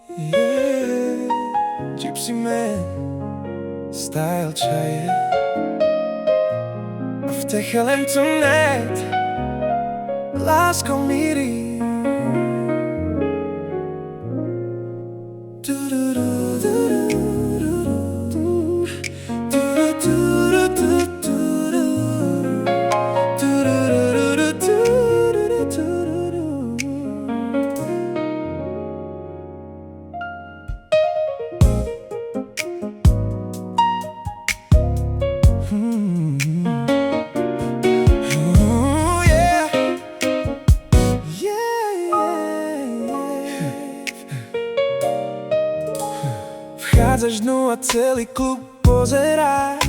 Yeah, Gypsy man, style čaje. Vtechelem tonight, lásko míří. Vchádzaš dnu a celý klub pozerá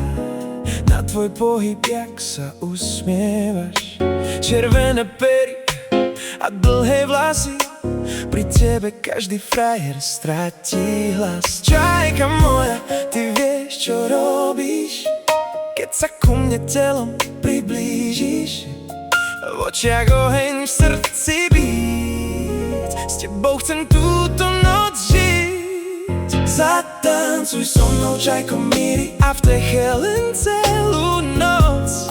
na tvoj pohyb, jak sa usmievaš. Červené pery a dlhé vlasy, pri tebe každý frajer stratí hlas. Čajka moja, ty vieš, čo robíš, keď sa ku mne telom priblížiš. V očiach oheň, v srdci bít, s tebou chcem túto noc žiť. Zatancuj so mnou, čajko míri, a vteche len celú noc.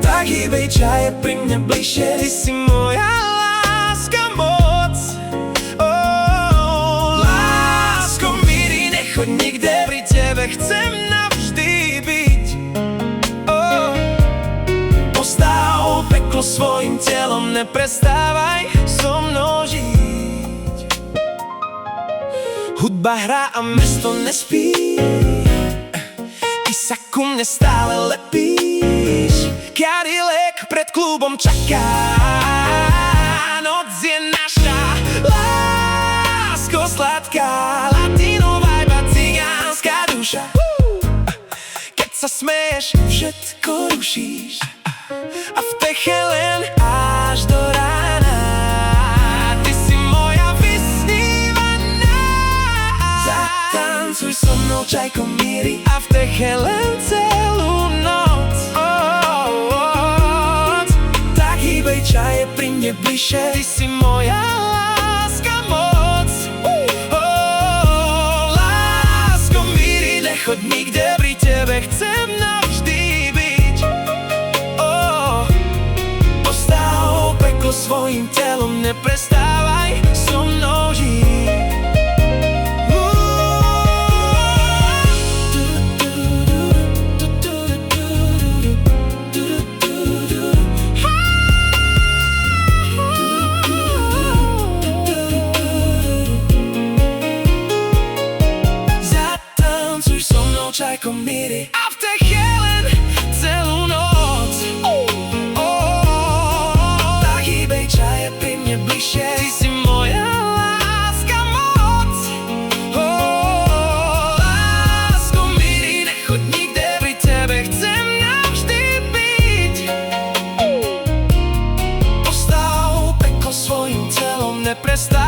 Tak hýbej čaje pri mne bližšie, ty si moja láska moc. Oh, lásko míri, nechoď nikde, pri tebe chcem navždy byť. Oh, postav peklo svojim telom, neprestávaj so mnou žiť. Hudba hrá a mesto nespí, ty sa ku mne stále lepíš. Cadillac pred klubom čaká, noc je naša, lásko sladká. Latino vibe a cigánska duša, keď sa smeješ, všetko rušíš. A vteche len až do rána, ty si moja vysnívaná. Zatancuj so mnou, čajko míri, a vteche len celú noc. Tak hýbej čaje pri mne bližšie, ty si moja láska moc. Lásko míri, nechoď nikde, pri tebe chcem navždy byť. Postav peklo svojim telom, neprestávaj so mnou žiť. Zatancuj so mnou, čajko míri, a vteche len celú noc. Tak hýbej čaje pri mne bližšie, ty si moja láska moc. Lásko míri, nechoď nikde, pri tebe chcem navždy byť. Postav peklo svojim telom, neprestávaj